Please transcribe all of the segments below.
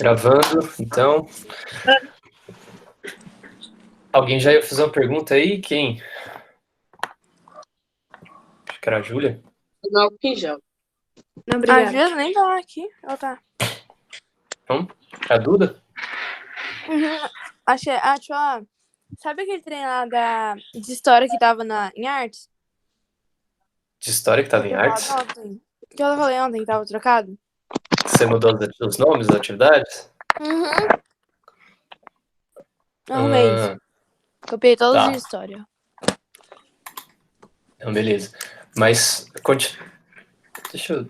Gravando, então. Alguém já ia fazer uma pergunta aí? Quem? Acho que era a Júlia. Não, que já. Não, obrigado. A Júlia nem tá aqui. Ela tá. A Duda? Achei. Deixa eu falar. Sabe aquele treino lá de história que tava em artes? De história que tava em artes? Que eu falei ontem que tava trocado? Você mudou os nomes das atividades? Arrumei isso. Copiei todos de história. Então, beleza. Mas,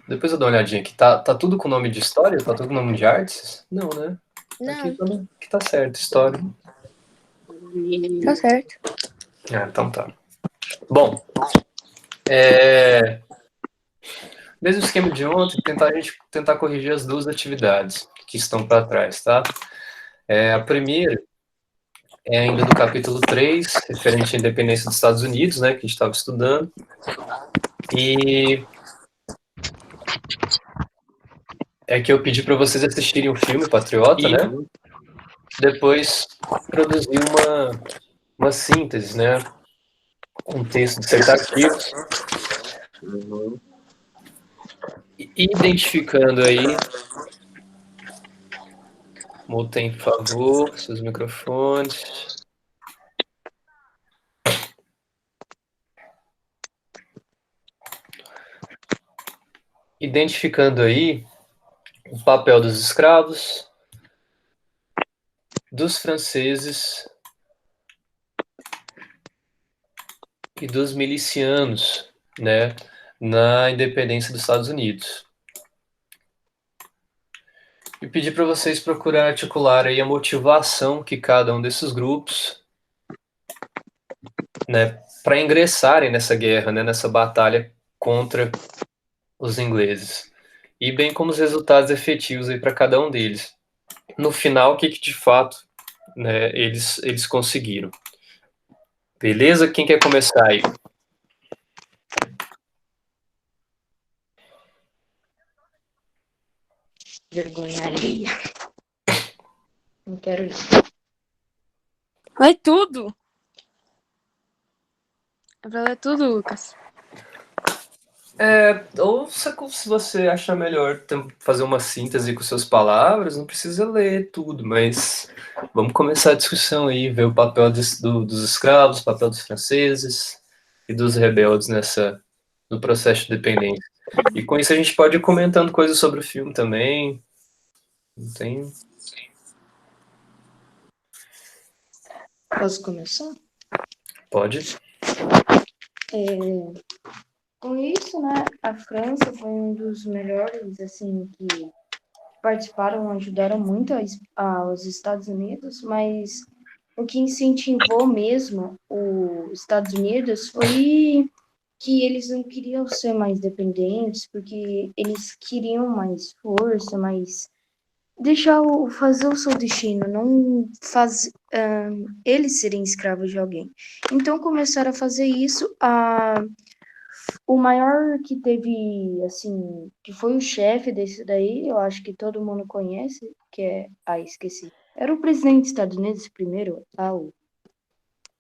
depois eu dou uma olhadinha aqui. Tá tudo com nome de história? Tá tudo com nome de artes? Não, né? Não. Aqui tá certo, história. Tá certo. Então tá. Bom, mesmo esquema de ontem, a gente tentar corrigir as duas atividades que estão para trás, tá? A primeira é ainda do capítulo 3, referente à independência dos Estados Unidos, né, que a gente estava estudando. E é que eu pedi para vocês assistirem o filme Patriota, né? Depois produzir uma síntese, né? Um texto dissertativo. Identificando aí. Mutem, por favor, seus microfones. Identificando aí o papel dos escravos, dos franceses e dos milicianos, né, na independência dos Estados Unidos. E pedir para vocês procurar articular aí a motivação que cada um desses grupos, né, para ingressarem nessa guerra, né, nessa batalha contra os ingleses. E bem como os resultados efetivos aí para cada um deles. No final, o que de fato, né, eles conseguiram. Beleza? Quem quer começar aí? Vergonha alheia. Não quero isso. Vai tudo. É pra ler tudo, Lucas. Ou se você achar melhor fazer uma síntese com suas palavras, não precisa ler tudo, mas vamos começar a discussão aí, ver o papel dos escravos, o papel dos franceses e dos rebeldes no processo de dependência. E com isso a gente pode ir comentando coisas sobre o filme também. Não tem... Posso começar? Pode. Com isso, né, a França foi um dos melhores, assim, que participaram, ajudaram muito aos Estados Unidos, mas o que incentivou mesmo os Estados Unidos foi que eles não queriam ser mais dependentes, porque eles queriam mais força, mais fazer o seu destino, não eles serem escravos de alguém. Então começaram a fazer isso. O maior que teve, assim, que foi o chefe desse daí, eu acho que todo mundo conhece, que é... esqueci. Era o presidente dos Estados Unidos primeiro,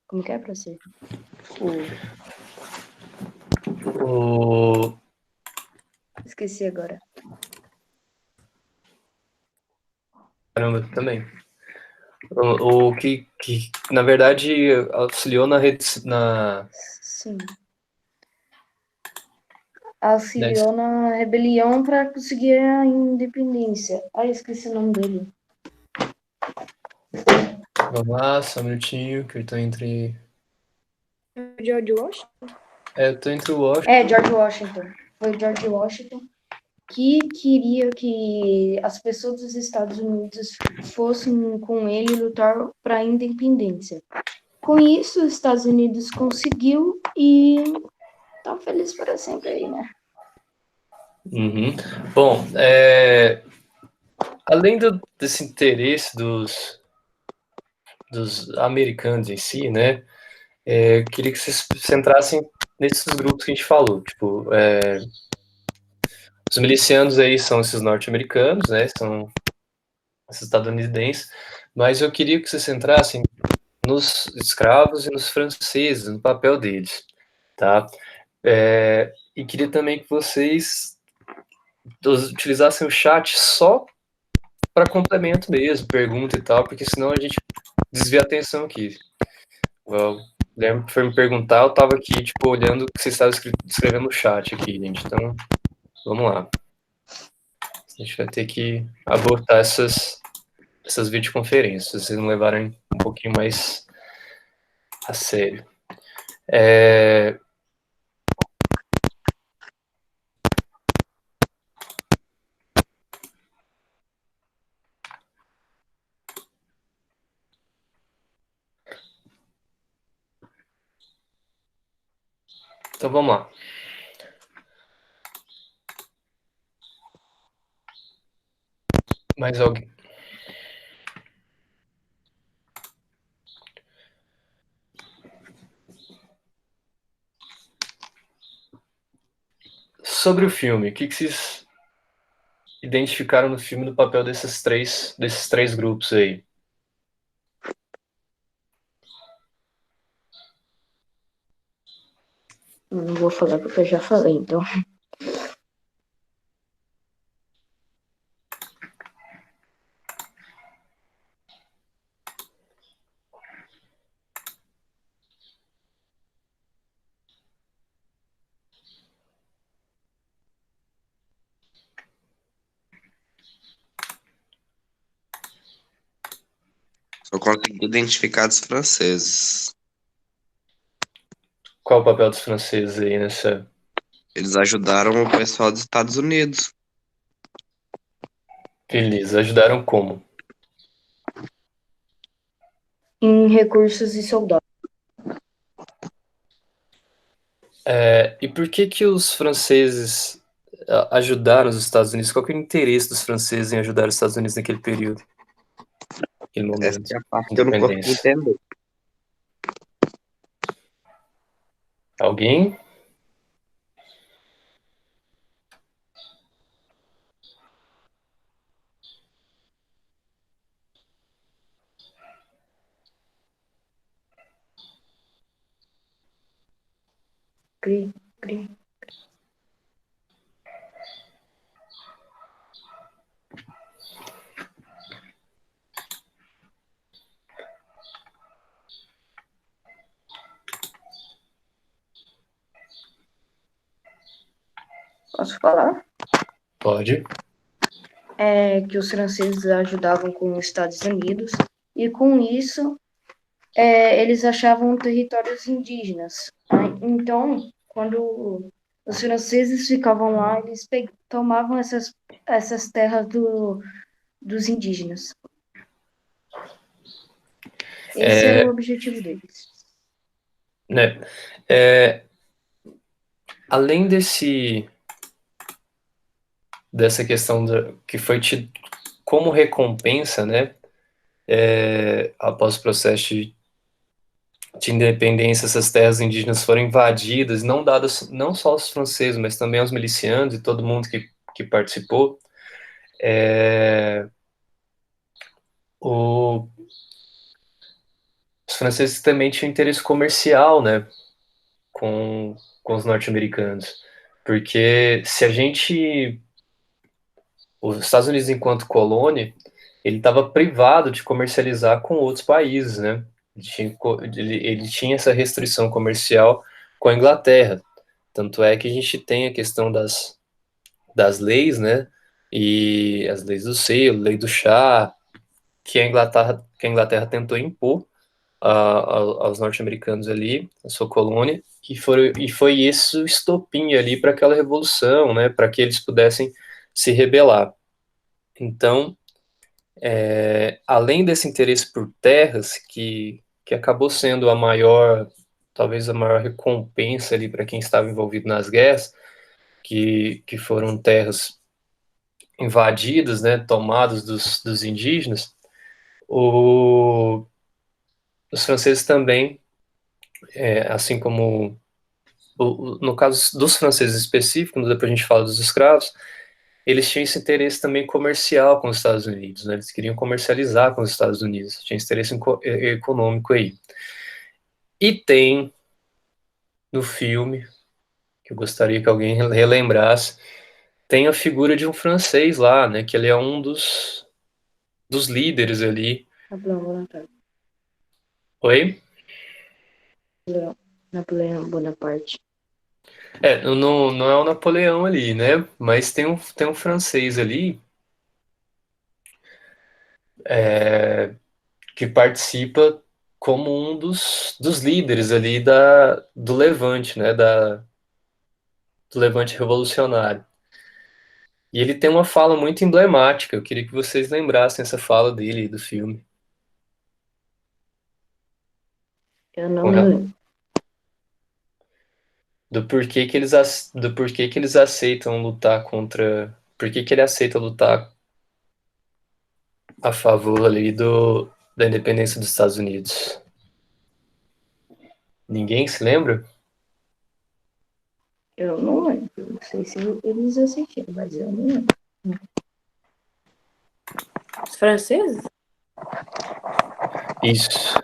como que é pra ser? Esqueci agora. Caramba, também. O que na verdade, auxiliou na rede... Sim. Auxiliou na rebelião para conseguir a independência. Esqueci o nome dele. Vamos lá, só um minutinho, que eu tô entre... George Washington? Eu tô entre o Washington. George Washington. Foi George Washington que queria que as pessoas dos Estados Unidos fossem com ele lutar para a independência. Com isso, os Estados Unidos conseguiu e tá feliz para sempre aí, né? Uhum. Bom, além desse interesse dos americanos em si, né, queria que vocês se centrassem nesses grupos que a gente falou. Tipo, os milicianos aí são esses norte-americanos, né, são estadunidenses, mas eu queria que vocês centrassem nos escravos e nos franceses, no papel deles, tá? E queria também que vocês utilizassem o chat só para complemento mesmo, pergunta e tal, porque senão a gente desvia a atenção aqui. O Guilherme foi me perguntar, eu tava aqui, tipo, olhando o que vocês estavam escrevendo no chat aqui, gente. Então, vamos lá. A gente vai ter que abortar essas videoconferências, se vocês não levarem um pouquinho mais a sério. Então, vamos lá. Mais alguém? Sobre o filme, o que vocês identificaram no filme do papel desses três grupos aí? Não vou falar porque eu já falei, então. Só consegui identificar dos franceses. Qual o papel dos franceses aí nessa? Eles ajudaram o pessoal dos Estados Unidos. Eles ajudaram como? Em recursos e soldados. E por que os franceses ajudaram os Estados Unidos? Qual que é o interesse dos franceses em ajudar os Estados Unidos naquele período? Naquele Essa momento é a parte de que eu não consegui independência. entender. Alguém? Cri, cri. Posso falar? Pode. Que os franceses ajudavam com os Estados Unidos e com isso eles achavam territórios indígenas. Então, quando os franceses ficavam lá, eles tomavam essas terras dos indígenas. Esse era o objetivo deles. Né? Além dessa questão que foi tido como recompensa, né? Após o processo de independência, essas terras indígenas foram invadidas, não dadas não só aos franceses, mas também aos milicianos e todo mundo que participou. Os franceses também tinham interesse comercial, né, com os norte-americanos, porque se a gente, os Estados Unidos enquanto colônia, ele estava privado de comercializar com outros países, né? Ele tinha essa restrição comercial com a Inglaterra. Tanto é que a gente tem a questão das leis, né? E as leis do selo, lei do chá, que a Inglaterra tentou impor aos norte-americanos ali, a sua colônia, e foi esse o estopim ali para aquela revolução, né? Para que eles pudessem se rebelar. Então, além desse interesse por terras, que acabou sendo talvez a maior recompensa ali para quem estava envolvido nas guerras, que foram terras invadidas, né, tomadas dos indígenas, os franceses também, assim como no caso dos franceses específicos, depois a gente fala dos escravos, eles tinham esse interesse também comercial com os Estados Unidos, né? Eles queriam comercializar com os Estados Unidos, tinha interesse econômico aí. E tem no filme, que eu gostaria que alguém relembrasse, tem a figura de um francês lá, né? Que ele é um dos líderes ali. Napoleão Bonaparte. Oi? Napoleão Bonaparte. Não é o Napoleão ali, né? Mas tem um francês ali que participa como um dos líderes ali do Levante, né? Do Levante Revolucionário. E ele tem uma fala muito emblemática. Eu queria que vocês lembrassem essa fala dele do filme. Eu não Com me lembro. do porquê que eles aceitam lutar contra. Por que ele aceita lutar a favor ali da independência dos Estados Unidos? Ninguém se lembra? Eu não lembro. Não sei se eles assistiram, mas eu não lembro. Os franceses? Isso.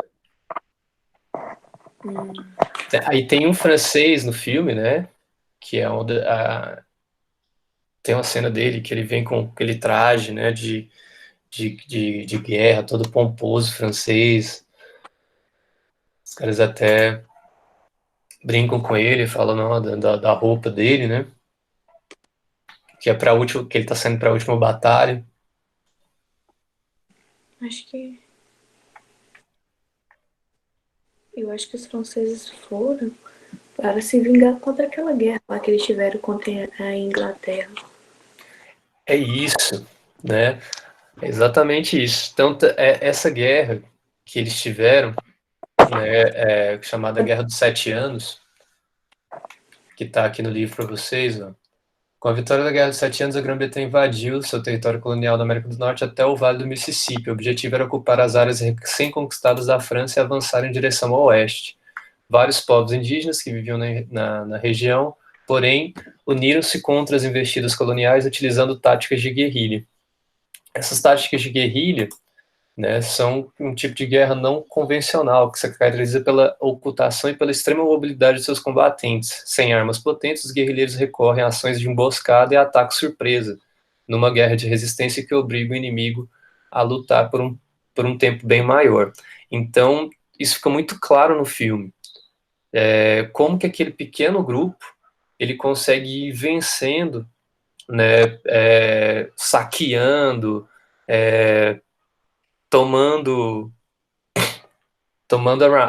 Aí tem um francês no filme, né? Que é tem uma cena dele que ele vem com aquele traje, né? De guerra, todo pomposo francês. Os caras até brincam com ele, falam não, da roupa dele, né? Que é para última, que ele tá saindo para a última batalha. Acho que. Eu acho que os franceses foram para se vingar contra aquela guerra lá que eles tiveram contra a Inglaterra. É isso, né? É exatamente isso. Então, essa guerra que eles tiveram, né, chamada Guerra dos 7 Anos, que está aqui no livro para vocês, ó. Com a vitória da Guerra dos 7 Anos, a Grã-Bretanha invadiu seu território colonial da América do Norte até o Vale do Mississippi. O objetivo era ocupar as áreas recém-conquistadas da França e avançar em direção ao oeste. Vários povos indígenas que viviam na região, porém, uniram-se contra as investidas coloniais utilizando táticas de guerrilha. Essas táticas de guerrilha, né, são um tipo de guerra não convencional, que se caracteriza pela ocultação e pela extrema mobilidade de seus combatentes. Sem armas potentes, os guerrilheiros recorrem a ações de emboscada e ataque surpresa, numa guerra de resistência que obriga o inimigo a lutar por um tempo bem maior. Então, isso fica muito claro no filme. Como que aquele pequeno grupo ele consegue ir vencendo, né, saqueando, tomando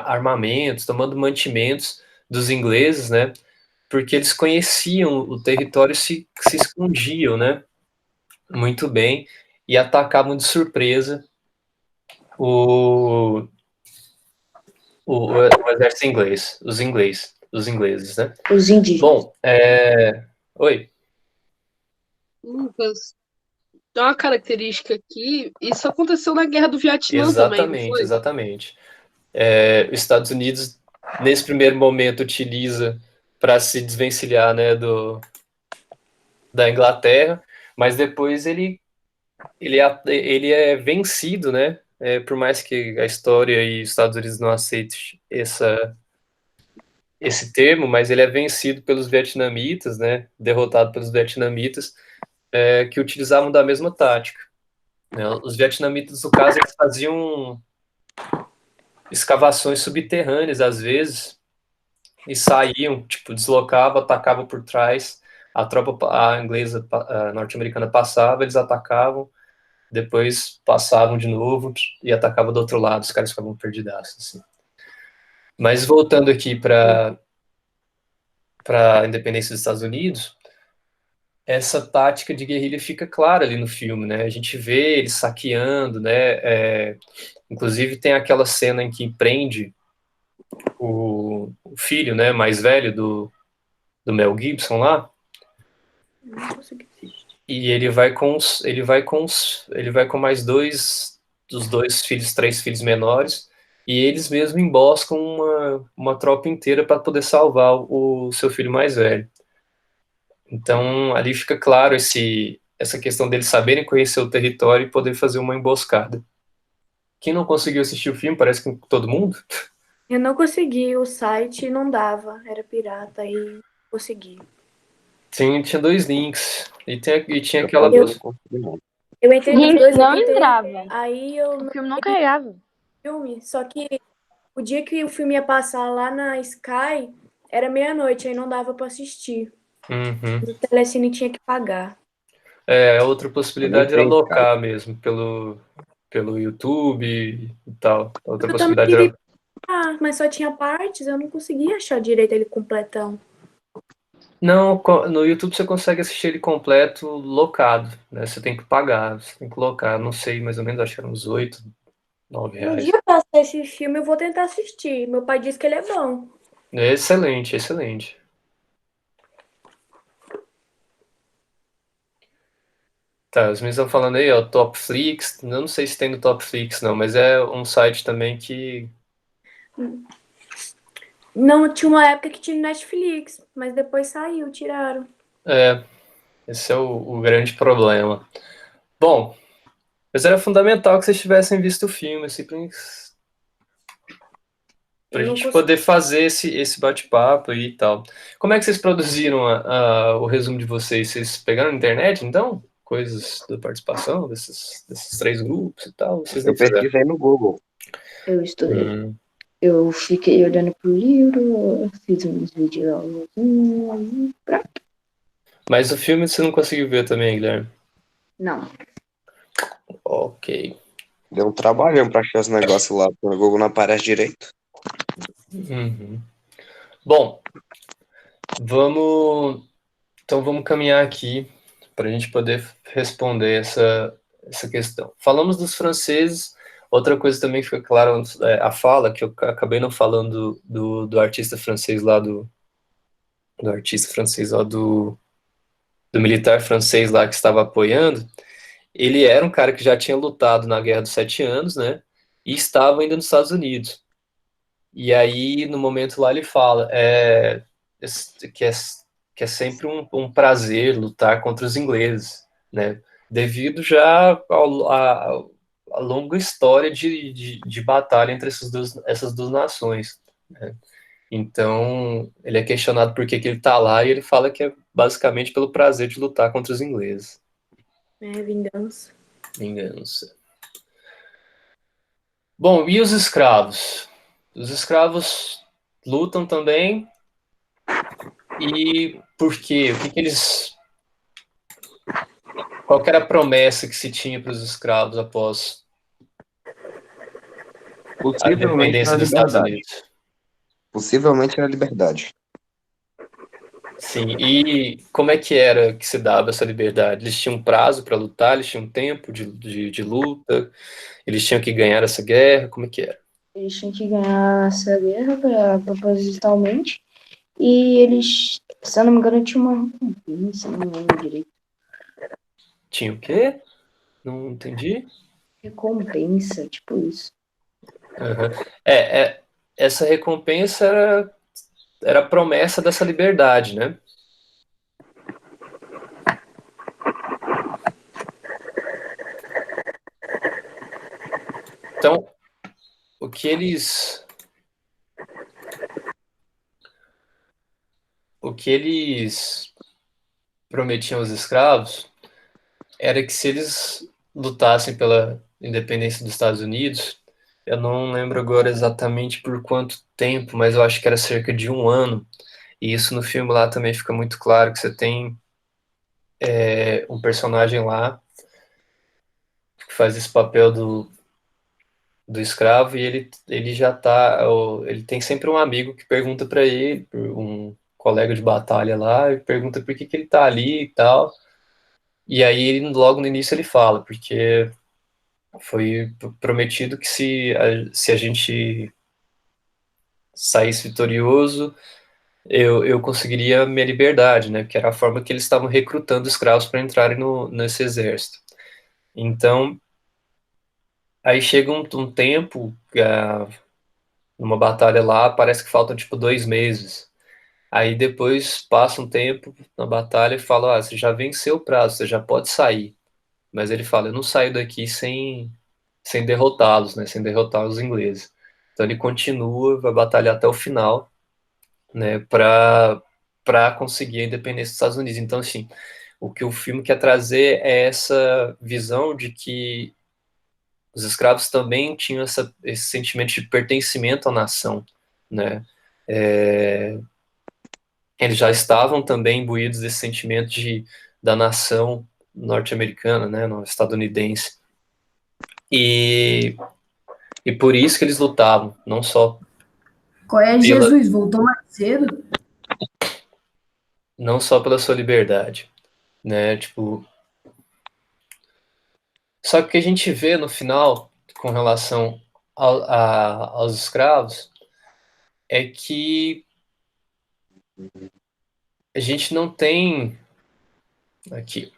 armamentos, tomando mantimentos dos ingleses, né? Porque eles conheciam o território, se escondiam, né? Muito bem, e atacavam de surpresa o, o exército inglês, os ingleses, né? Os indígenas. Bom, oi. Lucas, tem uma característica aqui, isso aconteceu na Guerra do Vietnã também, não foi? Exatamente. Os Estados Unidos, nesse primeiro momento, utiliza para se desvencilhar, né, da Inglaterra, mas depois ele é vencido, né? Por mais que a história e os Estados Unidos não aceitem esse termo, mas ele é vencido pelos vietnamitas, né? Derrotado pelos vietnamitas, que utilizavam da mesma tática, né? Os vietnamitas, no caso, eles faziam escavações subterrâneas, às vezes, e saíam, tipo, deslocavam, atacavam por trás, a inglesa, a norte-americana passava, eles atacavam, depois passavam de novo e atacavam do outro lado, os caras ficavam perdidaços, assim. Mas voltando aqui para a independência dos Estados Unidos, essa tática de guerrilha fica clara ali no filme, né? A gente vê eles saqueando, né? Inclusive tem aquela cena em que prende o filho, né, mais velho do Mel Gibson lá, e ele vai com mais dos dois filhos, 3 filhos menores, e eles mesmo emboscam uma tropa inteira para poder salvar o seu filho mais velho. Então ali fica claro essa questão deles saberem conhecer o território e poder fazer uma emboscada. Quem não conseguiu assistir o filme, parece que todo mundo. Eu não consegui, o site não dava, era pirata e consegui. Tinha 2 links. E tinha Eu aquela. também não consegui, não. Eu entrei nos Gente, dois, eu não tentei, entrava. aí eu O não filme não carregava. filme, só que o dia que o filme ia passar lá na Sky, era meia-noite, aí não dava pra assistir. Uhum. O Telecine tinha que pagar. A outra Eu nem possibilidade era tenho Skype. alocar mesmo, pelo YouTube e tal. A outra Eu também possibilidade queria, era. mas só tinha partes, eu não conseguia achar direito ele completão. Não, no YouTube você consegue assistir ele completo locado, né? Você tem que pagar, você tem que locar, não sei, mais ou menos, acho que eram uns 8, 9 Um reais. dia passar esse filme, eu vou tentar assistir. Meu pai disse que ele é bom. É excelente, excelente. Tá, os meninos estão falando aí, ó, Topflix, eu não sei se tem no Topflix não, mas é um site também que... Não, tinha uma época que tinha no Netflix, mas depois saiu, tiraram. Esse é o grande problema. Bom, mas era fundamental que vocês tivessem visto o filme, assim, pra Eu não gente consegui. poder fazer esse bate-papo aí e tal. Como é que vocês produziram o resumo de vocês? Vocês pegaram na internet, então? Coisas da participação desses 3 grupos e tal? Vocês nem Eu fizeram? pesquisei no Google. Eu estudei. Hum. Eu fiquei olhando pro livro, fiz uns vídeos. Mas o filme você não conseguiu ver também, Guilherme? Não. Ok. Deu um trabalhão pra achar os negócios lá, porque o Google não aparece direito. Uhum. Bom, então vamos caminhar aqui para a gente poder responder essa questão. Falamos dos franceses, outra coisa também que fica clara é a fala, que eu acabei não falando do artista francês lá, do artista francês lá, do militar francês lá que estava apoiando. Ele era um cara que já tinha lutado na Guerra dos 7 Anos, né? E estava ainda nos Estados Unidos. E aí, no momento lá, ele fala que é, que é sempre um prazer lutar contra os ingleses, né? Devido já a longa história de batalha entre essas duas nações, né? Então, ele é questionado por que ele está lá e ele fala que é basicamente pelo prazer de lutar contra os ingleses. É, vingança. Vingança. Bom, e os escravos? Os escravos lutam também. E por quê? O que eles. Qual que era a promessa que se tinha para os escravos após a Possivelmente independência era dos Estados liberdade. Unidos? Possivelmente era liberdade. Sim, e como é que era que se dava essa liberdade? Eles tinham um prazo para lutar, eles tinham um tempo de luta, eles tinham que ganhar essa guerra, como é que era? Eles tinham que ganhar essa guerra propositalmente. E eles, se eu não me engano, tinha uma recompensa, não lembro direito. Tinha o quê? Não entendi. Recompensa, tipo isso. Uhum. Essa recompensa era a promessa dessa liberdade, né? Então, o que eles prometiam aos escravos era que se eles lutassem pela independência dos Estados Unidos, eu não lembro agora exatamente por quanto tempo, mas eu acho que era cerca de 1 ano. E isso no filme lá também fica muito claro que você tem um personagem lá que faz esse papel do escravo e ele já tá, ele tem sempre um amigo que pergunta para ele, um colega de batalha lá, e pergunta por que ele tá ali e tal. E aí logo no início ele fala, porque foi prometido que se a gente saísse vitorioso, eu conseguiria minha liberdade, né? Que era a forma que eles estavam recrutando escravos para entrarem nesse exército. Então, aí chega um tempo, numa batalha lá, parece que faltam tipo 2 meses. Aí depois passa um tempo na batalha e fala, você já venceu o prazo, você já pode sair. Mas ele fala, eu não saio daqui sem derrotá-los, né? Sem derrotar os ingleses. Então ele continua, vai batalhar até o final, né? Para conseguir a independência dos Estados Unidos. Então, assim, o que o filme quer trazer é essa visão de que os escravos também tinham esse sentimento de pertencimento à nação, né? É, eles já estavam também imbuídos desse sentimento da nação norte-americana, né, no estadunidense. E por isso que eles lutavam, não só Qual é, pela, Jesus? Voltou mais cedo? não só pela sua liberdade, né? Tipo, só que o que a gente vê no final com relação aos escravos é que a gente não tem aqui.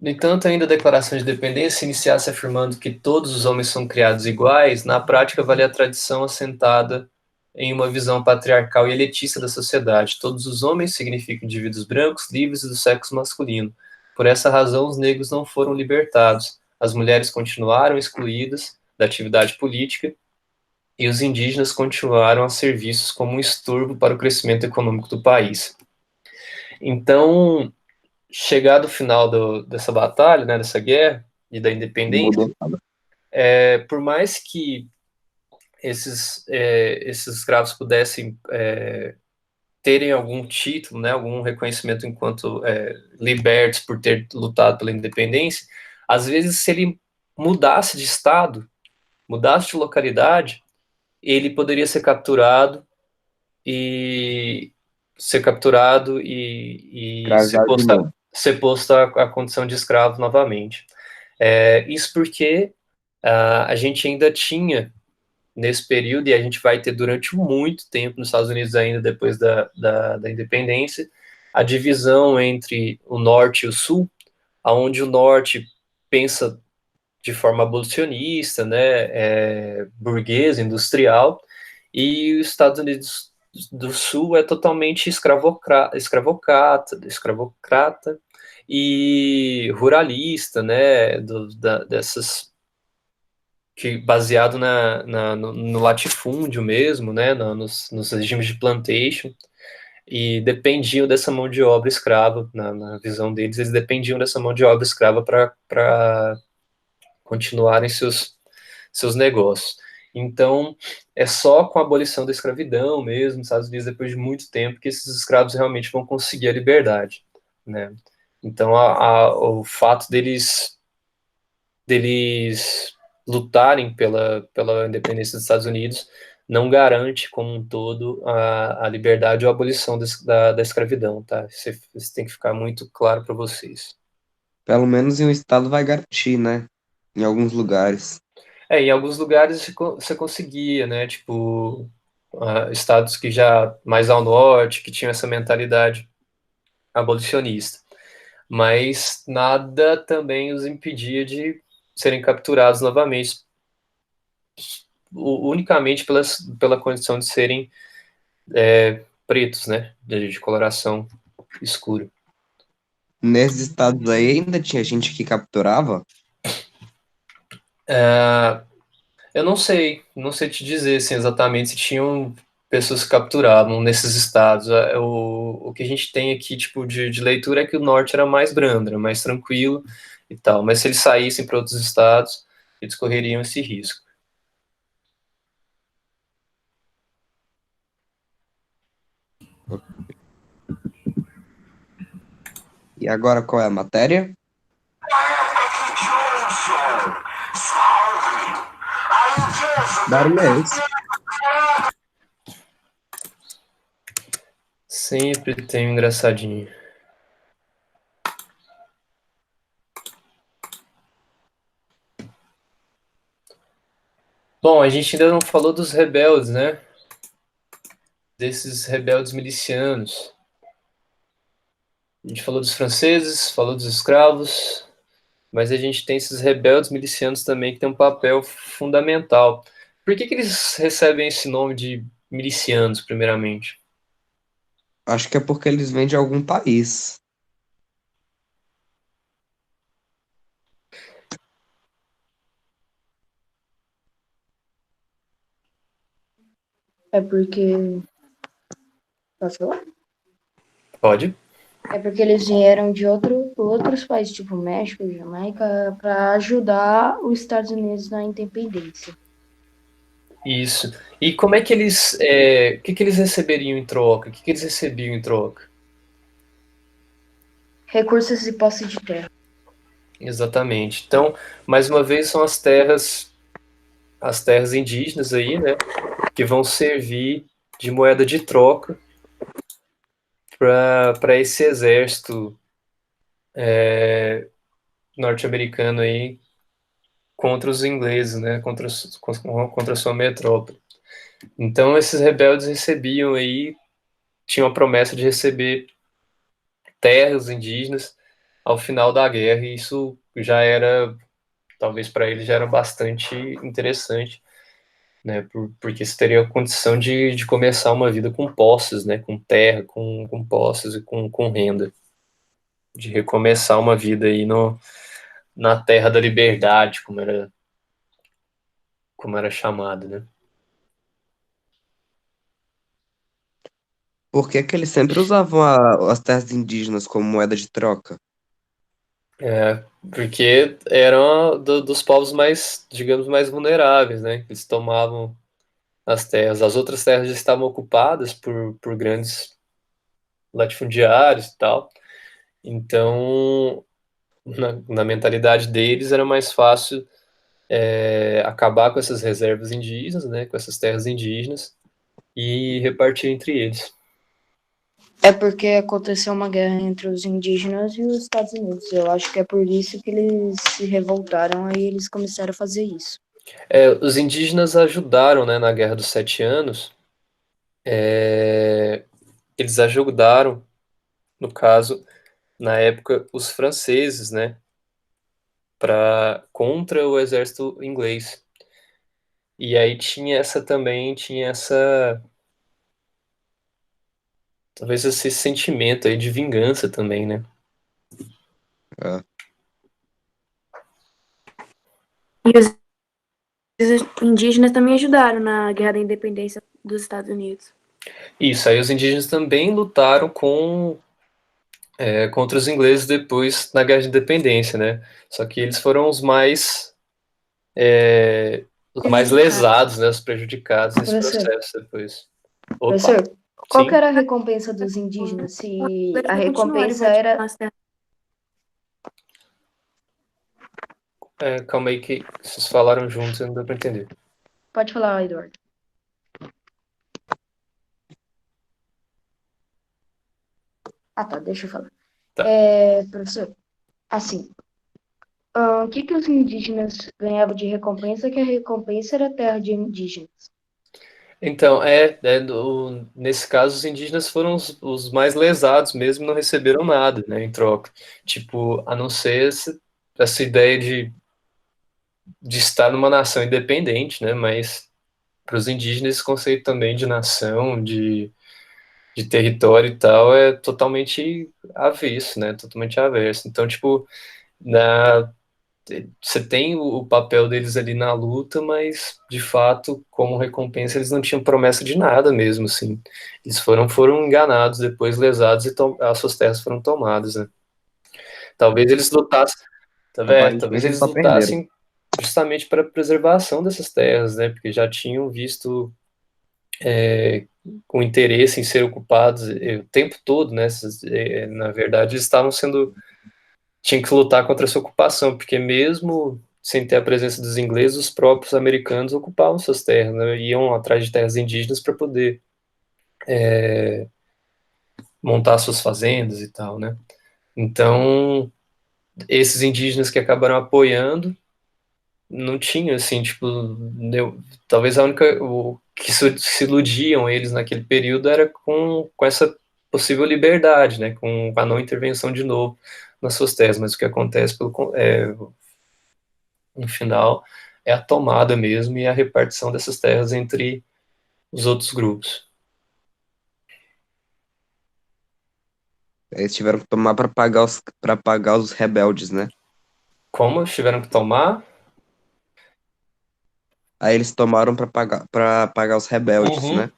No entanto, ainda a Declaração de Independência iniciasse afirmando que todos os homens são criados iguais, na prática valia a tradição assentada em uma visão patriarcal e elitista da sociedade. Todos os homens significam indivíduos brancos, livres e do sexo masculino. Por essa razão, os negros não foram libertados. As mulheres continuaram excluídas da atividade política e os indígenas continuaram a ser vistos como um estorvo para o crescimento econômico do país. Então, chegado o final dessa batalha, né, dessa guerra e da independência, por mais que esses escravos pudessem terem algum título, né, algum reconhecimento enquanto libertos por ter lutado pela independência, às vezes se ele mudasse de estado, mudasse de localidade, ele poderia ser capturado e ser posto à condição de escravo novamente. Isso porque a gente ainda tinha, nesse período, e a gente vai ter durante muito tempo nos Estados Unidos ainda, depois da independência, a divisão entre o norte e o sul, onde o norte pensa de forma abolicionista, né, burguesa, industrial, e os Estados Unidos do Sul é totalmente escravocrata e ruralista, né, dessas que baseado no latifúndio mesmo, né, nos regimes de plantation, e dependiam dessa mão de obra escrava, na visão deles, eles dependiam dessa mão de obra escrava para continuarem seus negócios. Então, é só com a abolição da escravidão mesmo, nos Estados Unidos, depois de muito tempo, que esses escravos realmente vão conseguir a liberdade, né? Então, o fato deles lutarem pela independência dos Estados Unidos não garante, como um todo, a liberdade ou a abolição da escravidão, tá? Isso tem que ficar muito claro para vocês. Pelo menos em um estado vai garantir, né? Em alguns lugares. Em alguns lugares você conseguia, né? Tipo, estados que já mais ao norte, que tinham essa mentalidade abolicionista. Mas nada também os impedia de serem capturados novamente, unicamente pela condição de serem pretos, né? De coloração escura. Nesses estados aí ainda tinha gente que capturava? Eu não sei te dizer assim, exatamente se tinham pessoas que capturavam nesses estados. O que a gente tem aqui, tipo, de leitura é que o norte era mais brando, era mais tranquilo e tal. Mas se eles saíssem para outros estados, eles correriam esse risco. E agora qual é a matéria? Barulho. Sempre tem um engraçadinho. Bom, a gente ainda não falou dos rebeldes, né? Desses rebeldes milicianos. A gente falou dos franceses, falou dos escravos, mas a gente tem esses rebeldes milicianos também que têm um papel fundamental. Por que eles recebem esse nome de milicianos, primeiramente? Acho que é porque eles vêm de algum país. É porque. Posso falar? Pode? É porque eles vieram de outros países, tipo México, Jamaica, para ajudar os Estados Unidos na independência. Isso. E como é que eles, o que que eles receberiam em troca? O que que eles recebiam em troca? Recursos e posse de terra. Exatamente. Então, mais uma vez, são as terras indígenas aí, né, que vão servir de moeda de troca para esse exército norte-americano aí contra os ingleses, né, contra a sua metrópole. Então, esses rebeldes recebiam aí, tinham a promessa de receber terras indígenas ao final da guerra, e isso já era, talvez para eles já era bastante interessante, né, porque isso teria a condição de começar uma vida com posses, né, com terra, com posses e com renda, de recomeçar uma vida aí no, na terra da liberdade, como era chamado, né. Por que que eles sempre usavam as terras indígenas como moeda de troca? Porque eram dos povos mais, digamos, mais vulneráveis, né, eles tomavam as terras, as outras terras já estavam ocupadas por grandes latifundiários e tal, então na mentalidade deles era mais fácil acabar com essas reservas indígenas, né, com essas terras indígenas e repartir entre eles. É porque aconteceu uma guerra entre os indígenas e os Estados Unidos. Eu acho que é por isso que eles se revoltaram e eles começaram a fazer isso. Os indígenas ajudaram, né, na Guerra dos Sete Anos, eles ajudaram, no caso, na época, os franceses, né, contra o exército inglês. E aí tinha essa, talvez esse sentimento aí de vingança também, né? É. E os indígenas também ajudaram na Guerra da Independência dos Estados Unidos. Isso, aí os indígenas também lutaram contra os ingleses depois na Guerra de Independência, né? Só que eles foram os mais lesados, né? Os prejudicados nesse Professor, processo depois. Opa, professor, qual que sim. era a recompensa dos indígenas? Se Eles a não continuaram recompensa invadindo era. as terras. Calma aí que vocês falaram juntos, não deu para entender. Pode falar, Eduardo. Ah, tá, deixa eu falar. Tá. Professor, assim, o que que os indígenas ganhavam de recompensa? Que a recompensa era terra de indígenas. Então, nesse caso, os indígenas foram os mais lesados mesmo, não receberam nada, né, em troca. Tipo, a não ser essa ideia de estar numa nação independente, né, mas para os indígenas esse conceito também de nação, de território e tal, é totalmente avesso, né, totalmente averso. Então, tipo, você tem o papel deles ali na luta, mas de fato, como recompensa, eles não tinham promessa de nada mesmo, assim. Eles foram enganados, depois lesados e as suas terras foram tomadas, né? Talvez eles lutassem, talvez Aparentemente eles eles só perderam. lutassem justamente para a preservação dessas terras, né? Porque já tinham visto com interesse em ser ocupados o tempo todo, né? Na verdade, eles estavam sendo tinha que lutar contra essa ocupação, porque mesmo sem ter a presença dos ingleses, os próprios americanos ocupavam suas terras, né? Iam atrás de terras indígenas para poder montar suas fazendas e tal, né? Então, esses indígenas que acabaram apoiando não tinha assim, tipo, talvez a única o que se iludiam eles naquele período era com essa possível liberdade, né? Com a não intervenção de novo nas suas terras, mas o que acontece no final é a tomada mesmo e a repartição dessas terras entre os outros grupos. Eles tiveram que tomar para pagar os rebeldes, né? Como tiveram que tomar? Aí eles tomaram para pagar os rebeldes, Uhum. né?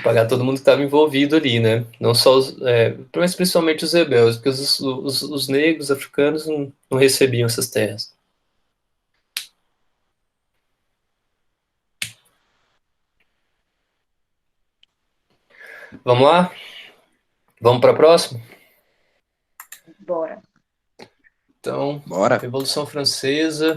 Pagar todo mundo que estava envolvido ali, né? Não só mas principalmente os rebeldes, porque os negros africanos não recebiam essas terras. Vamos lá? Vamos para a próxima? Bora. Então, Bora. Revolução Francesa.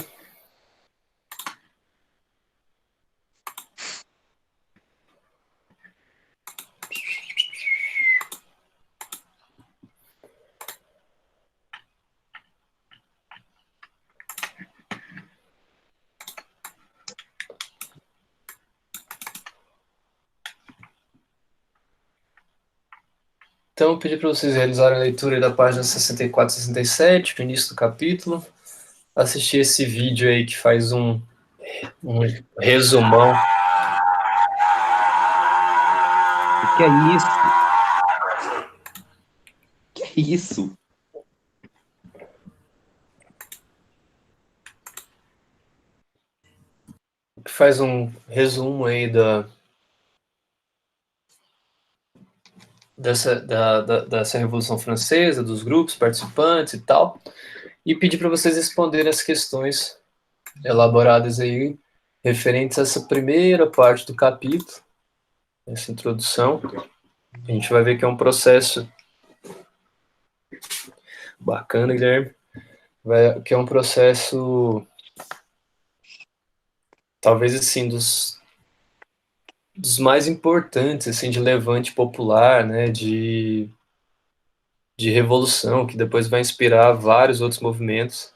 Então, eu pedi para vocês realizarem a leitura da página 64 e 67, o início do capítulo. Assistir esse vídeo aí que faz um resumão. O que é isso? O que é isso? Que faz um resumo aí dessa Revolução Francesa, dos grupos participantes e tal, e pedir para vocês responderem as questões elaboradas aí referentes a essa primeira parte do capítulo, essa introdução. A gente vai ver que é um processo bacana, Guilherme, que é um processo, talvez assim, dos mais importantes, assim, de levante popular, né, de revolução, que depois vai inspirar vários outros movimentos,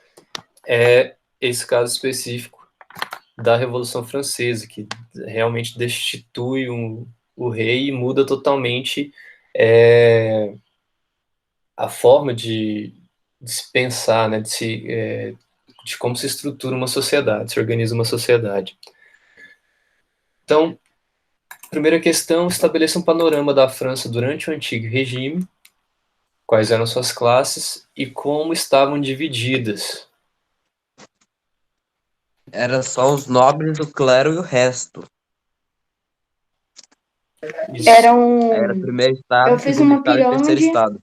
é esse caso específico da Revolução Francesa, que realmente destitui o rei e muda totalmente a forma de se pensar, né, de como se estrutura uma sociedade, se organiza uma sociedade. Então, primeira questão, estabeleça um panorama da França durante o Antigo Regime, quais eram suas classes e como estavam divididas. Era só os nobres, o clero e o resto. Isso. Era o primeiro estado, Eu fiz segundo uma estado e terceiro pirâmide. estado.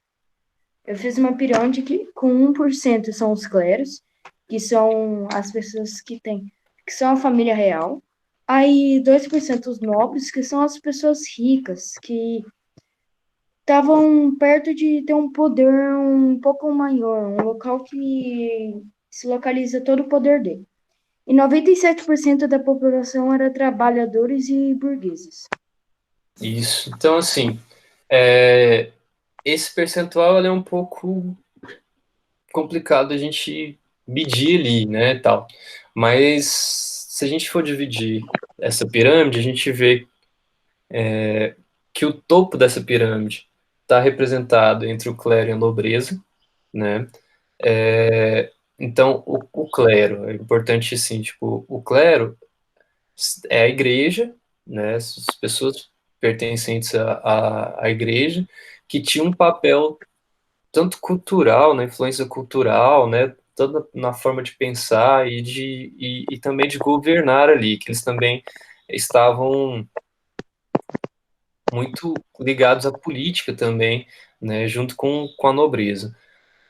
Eu fiz uma pirâmide que com 1% são os cleros, que são as pessoas que são a família real. Aí 2% os nobres, que são as pessoas ricas, que estavam perto de ter um poder um pouco maior, um local que se localiza todo o poder dele. E 97% da população era trabalhadores e burgueses. Isso. Então, assim, esse percentual é um pouco complicado a gente medir ali, né, tal. Mas se a gente for dividir essa pirâmide, a gente vê que o topo dessa pirâmide está representado entre o clero e a nobreza, né? Então, o clero, é importante assim, tipo, o clero é a igreja, né? As pessoas pertencentes à igreja, que tinha um papel tanto cultural, na influência cultural, né? Toda na forma de pensar e também de governar ali, que eles também estavam muito ligados à política também, né? Junto com a nobreza.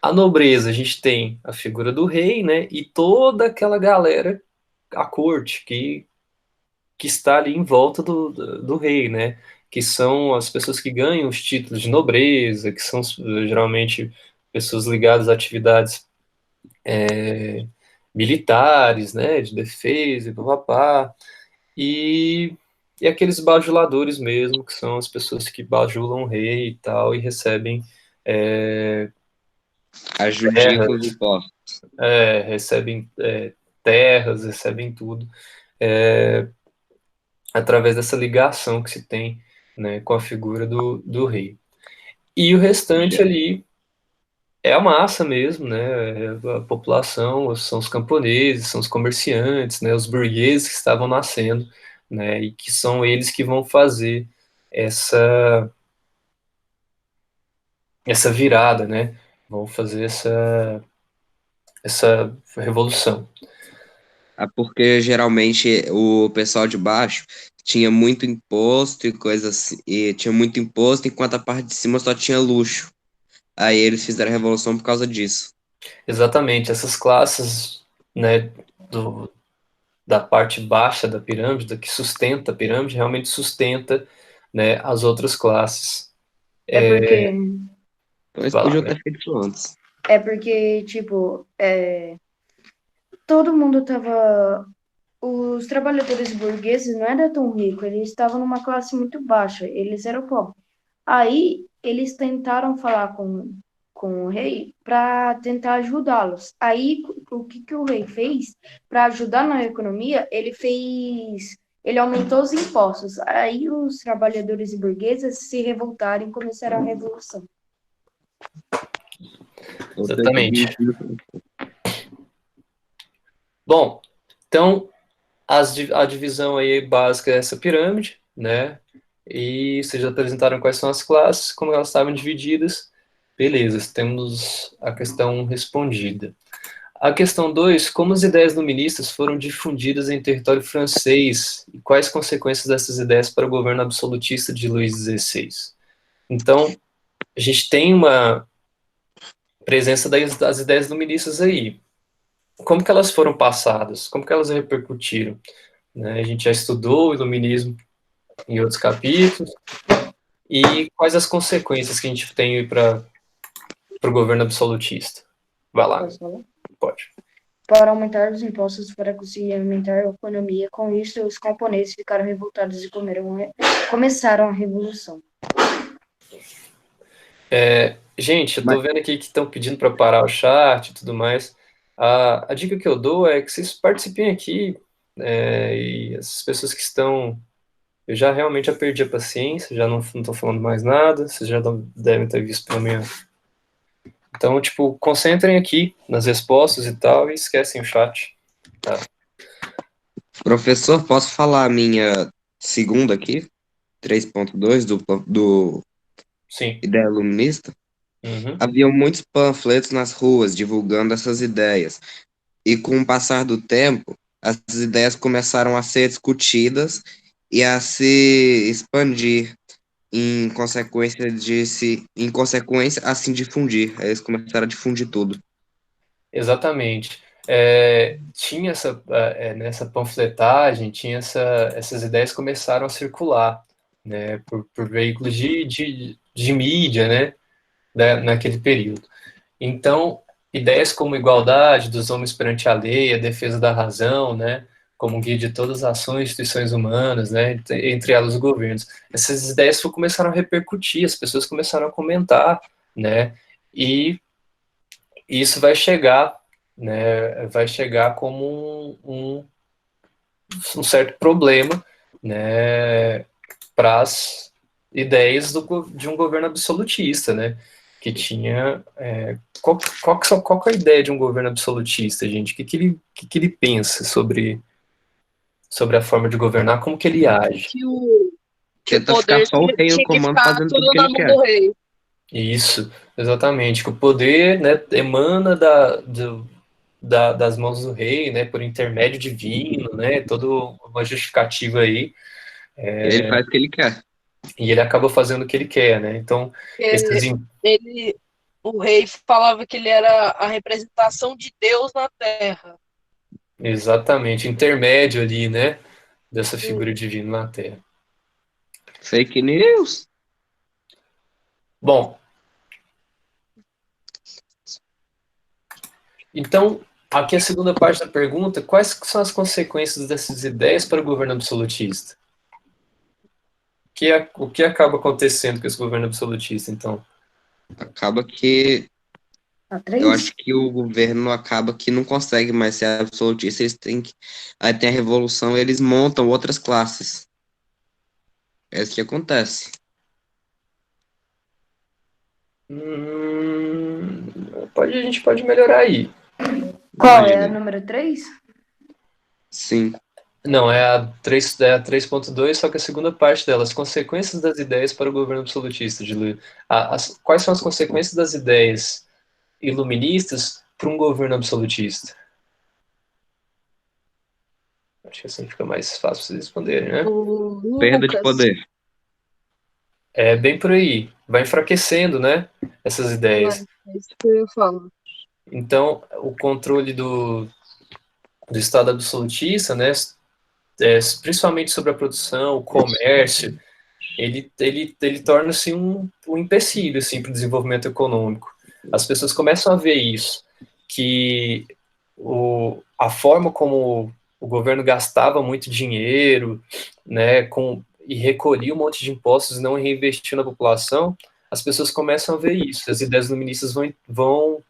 A nobreza, a gente tem a figura do rei, né? E toda aquela galera, a corte, que está ali em volta do rei, né? Que são as pessoas que ganham os títulos de nobreza, que são geralmente pessoas ligadas a atividades militares, né? De defesa e papapá. E aqueles bajuladores mesmo, que são as pessoas que bajulam o rei e tal, e recebem Adjudicam os terras, impostos. recebem terras, recebem tudo, através dessa ligação que se tem, né, com a figura do rei. E o restante ali é a massa mesmo, né, a população, são os camponeses, são os comerciantes, né, os burgueses que estavam nascendo, né, e que são eles que vão fazer essa essa virada, né? Vão fazer essa revolução. Porque geralmente o pessoal de baixo tinha muito imposto e coisas assim, e tinha muito imposto, enquanto a parte de cima só tinha luxo. Aí eles fizeram a revolução por causa disso. Exatamente, essas classes, né, da parte baixa da pirâmide, da que sustenta a pirâmide, realmente sustenta, né, as outras classes. É porque, Então eles Vai lá, podiam né? ter feito antes. tipo, todo mundo tava. Os trabalhadores burgueses não eram tão ricos, eles estavam numa classe muito baixa, eles eram pobres. Aí eles tentaram falar com o rei para tentar ajudá-los. Aí o que, que o rei fez para ajudar na economia? Ele aumentou os impostos. Aí os trabalhadores burgueses se revoltaram e começaram a revolução. Exatamente. Bom, então a divisão aí básica é essa pirâmide, né? E vocês já apresentaram quais são as classes, como elas estavam divididas. Beleza, temos a questão respondida. A questão 2, como as ideias iluministas foram difundidas em território francês e quais consequências dessas ideias para o governo absolutista de Luís XVI? Então, a gente tem uma presença das ideias iluministas aí. Como que elas foram passadas? Como que elas repercutiram? Né? A gente já estudou o iluminismo em outros capítulos. E quais as consequências que a gente tem para o governo absolutista? Vai lá. Posso falar? Pode. Para aumentar os impostos para conseguir aumentar a economia. Com isso, os camponeses ficaram revoltados e começaram a revolução. Gente, eu tô vendo aqui que estão pedindo para parar o chat e tudo mais. A dica que eu dou é que vocês participem aqui, e as pessoas que estão... Eu já realmente já perdi a paciência, já não estou falando mais nada, vocês já devem ter visto pela minha... Então, tipo, concentrem aqui nas respostas e tal, e esquecem o chat. Tá? Professor, posso falar a minha segunda aqui? 3.2 do Sim. Ideia Iluminista? Uhum. Haviam muitos panfletos nas ruas divulgando essas ideias. E com o passar do tempo, as ideias começaram a ser discutidas e a se expandir em consequência, assim difundir. Aí eles começaram a difundir tudo. Exatamente. Tinha nessa panfletagem, tinha essas ideias começaram a circular, né, por veículos de mídia, né, naquele período. Então, ideias como igualdade dos homens perante a lei, a defesa da razão, né, como guia de todas as ações e instituições humanas, né, entre elas os governos. Essas ideias começaram a repercutir, as pessoas começaram a comentar, né, e isso vai chegar, né, vai chegar como um certo problema, né, para as ideias de um governo absolutista, né, que tinha... qual que é a ideia de um governo absolutista, gente? O que ele pensa sobre a forma de governar, como que ele age? Que o Tenta ficar poder só o rei no tinha que comando ficar fazendo tudo tudo que na ele mão quer. do rei. Isso, exatamente, que o poder, né, emana das mãos do rei, né, por intermédio divino, né, toda uma justificativa aí, Ele faz o que ele quer. e ele acaba fazendo o que ele quer, né, então, esses... Ele, o rei falava que ele era a representação de Deus na Terra. Exatamente, intermédio ali, né, dessa figura divina na Terra. Fake news. Bom, então, aqui a segunda parte da pergunta, quais são as consequências dessas ideias para o governo absolutista? O que acaba acontecendo com esse governo absolutista, então? Acaba que A eu 3? acho que o governo acaba que não consegue mais ser absolutista, eles têm que... Aí tem a revolução, eles montam outras classes. É isso que acontece. A gente pode melhorar aí. Qual é a número 3? Sim. Não, é a 3.2, só que a segunda parte dela, as consequências das ideias para o governo absolutista. Quais são as consequências das ideias iluministas para um governo absolutista? Acho que assim fica mais fácil vocês responderem, né? O Perda de Lucas. poder. É bem por aí. Vai enfraquecendo, né? Essas ideias. É isso que eu falo. Então, o controle do Estado absolutista, né? Principalmente sobre a produção, o comércio, ele torna-se um empecilho assim, para o desenvolvimento econômico. As pessoas começam a ver isso, que a forma como o governo gastava muito dinheiro, né, e recolhia um monte de impostos e não reinvestiu na população, as pessoas começam a ver isso. As ideias iluministas vão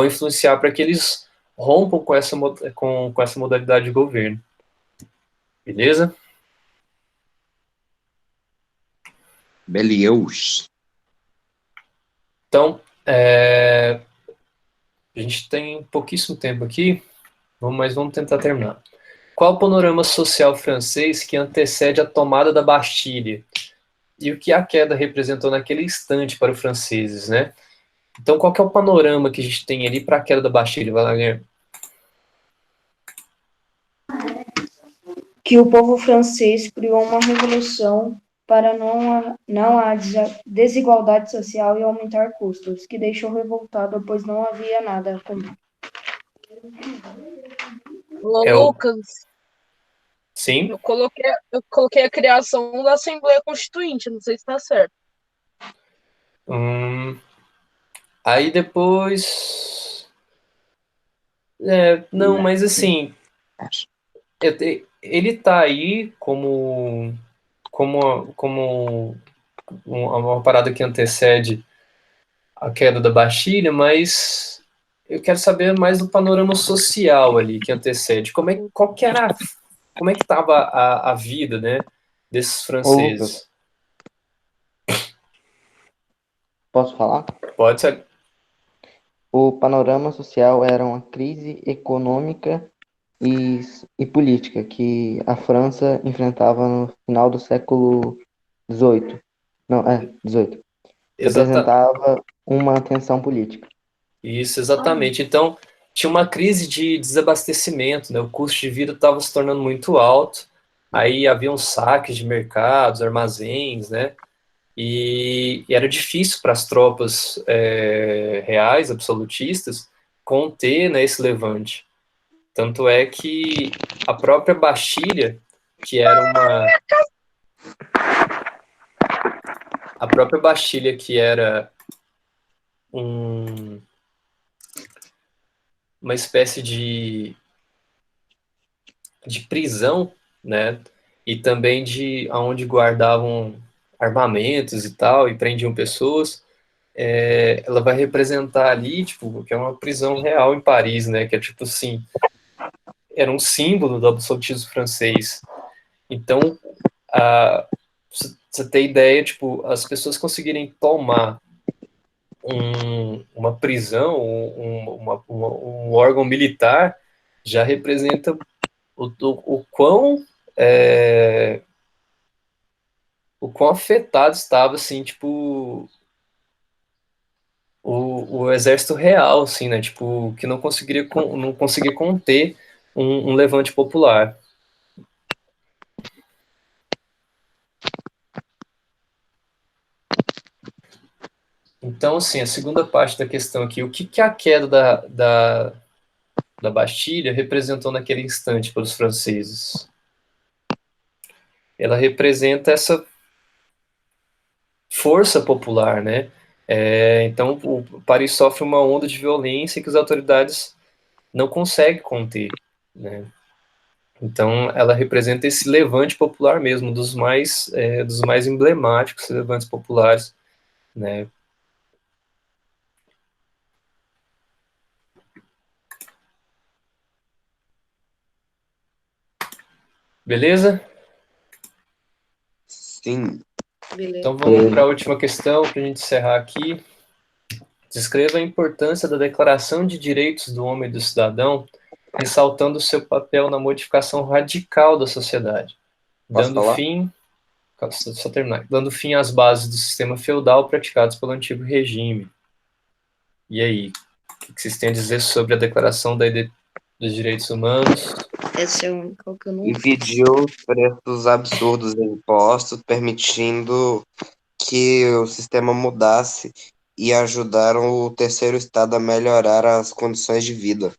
influenciar para que eles rompam com essa modalidade de governo. Beleza? Belieus. Então, a gente tem pouquíssimo tempo aqui, mas vamos tentar terminar. Qual o panorama social francês que antecede a tomada da Bastilha? E o que a queda representou naquele instante para os franceses, né? Então, qual que é o panorama que a gente tem ali para a queda da Bastilha, Valéria? Que o povo francês criou uma revolução para não a desigualdade social e aumentar custos, que deixou revoltado, pois não havia nada a comer. Lucas, Sim? eu coloquei a criação da Assembleia Constituinte, não sei se está certo. Aí depois... não, mas assim... Ele tá aí como uma parada que antecede a queda da Bastilha, mas eu quero saber mais do panorama social ali que antecede. Como é que estava a vida, né, desses franceses? Posso falar? Pode ser. O panorama social era uma crise econômica e política que a França enfrentava no final do século XVIII. Não, 18. Representava uma tensão política. Isso, exatamente. Então, tinha uma crise de desabastecimento, né? O custo de vida estava se tornando muito alto, aí haviam saques de mercados, armazéns, né? E era difícil para as tropas reais, absolutistas, conter, né, esse levante. Tanto é que a própria Bastilha, que era uma espécie de prisão, né? E também de onde guardavam armamentos e tal, e prendiam pessoas. Ela vai representar ali, tipo, que é uma prisão real em Paris, né? Que é tipo assim, era um símbolo do absolutismo francês. Então, você ter ideia, tipo, as pessoas conseguirem tomar uma prisão, um órgão militar, já representa o quão afetado estava, assim, tipo, o exército real, assim, né, tipo, que não conseguia conter um levante popular. Então, assim, a segunda parte da questão aqui, o que a queda da Bastilha representou naquele instante para os franceses? Ela representa essa força popular, né? Então, o Paris sofre uma onda de violência que as autoridades não conseguem conter, né? Então, ela representa esse levante popular mesmo, dos mais emblemáticos levantes populares, né? Beleza? Sim. Beleza. Então, vamos para a última questão, para a gente encerrar aqui. Descreva a importância da Declaração de Direitos do Homem e do Cidadão ressaltando o seu papel na modificação radical da sociedade, Posso dando falar? fim, só terminar, dando fim às bases do sistema feudal praticados pelo antigo regime. E aí, o que vocês têm a dizer sobre a Declaração dos Direitos Humanos? Essa é a única que eu não Impediu preços absurdos de impostos, permitindo que o sistema mudasse e ajudaram o terceiro estado a melhorar as condições de vida.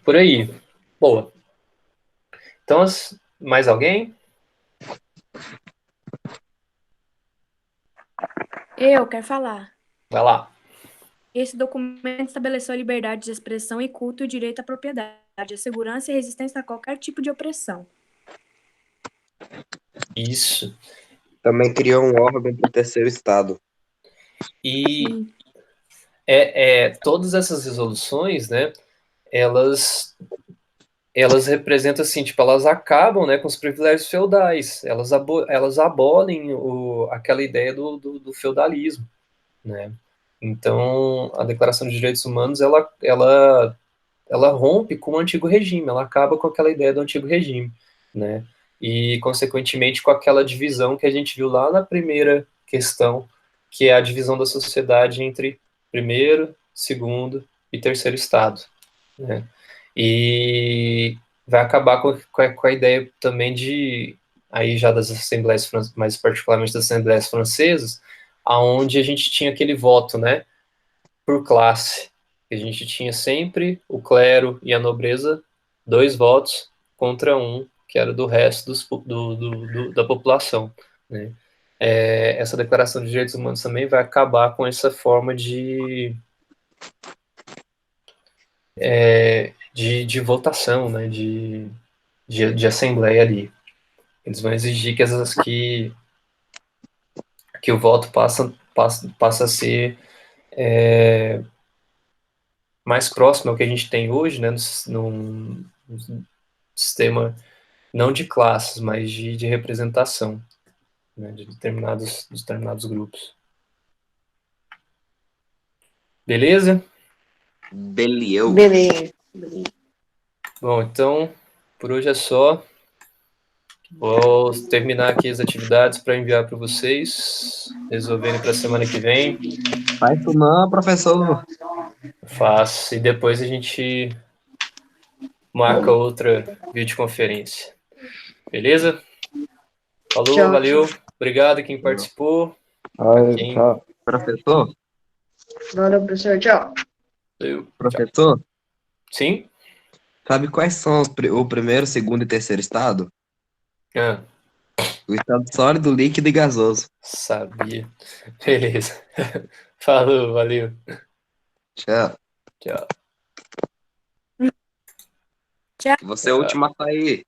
Por aí. Boa. Então, mais alguém? Eu quero falar. Vai lá. Esse documento estabeleceu a liberdade de expressão e culto e o direito à propriedade, a segurança e a resistência a qualquer tipo de opressão. Isso. Também criou um órgão para o terceiro estado. E todas essas resoluções, né, elas representam assim, tipo, elas acabam, né, com os privilégios feudais, elas abolem aquela ideia do feudalismo, né. Então, a Declaração de Direitos Humanos, ela rompe com o antigo regime, ela acaba com aquela ideia do antigo regime, né, e, consequentemente, com aquela divisão que a gente viu lá na primeira questão, que é a divisão da sociedade entre primeiro, segundo e terceiro estado, né, e vai acabar com a ideia também aí já das assembleias, mais particularmente das assembleias francesas, aonde a gente tinha aquele voto, né, por classe. A gente tinha sempre o clero e a nobreza, 2 votos contra 1, que era do resto da população, né. Essa Declaração de Direitos Humanos também vai acabar com essa forma de votação, né, de assembleia ali. Eles vão exigir que o voto passa a ser mais próximo ao que a gente tem hoje, né, num sistema não de classes, mas de representação, né, de determinados grupos. Beleza? Belieu. Beleza. Bom, então, por hoje é só. Vou terminar aqui as atividades para enviar para vocês, resolverem para a semana que vem. Faz isso não, professor. Faço. E depois a gente marca outra videoconferência. Beleza? Falou, Tchau. valeu. Obrigado a quem participou. Tchau. Professor, Valeu, professor. Tchau. Valeu. professor, Sim? sabe quais são o primeiro, segundo e terceiro estado? Ah, O estado sólido, líquido e gasoso. sabia. Beleza. Falou, valeu. Tchau. Tchau. Tchau. Você é o último a sair.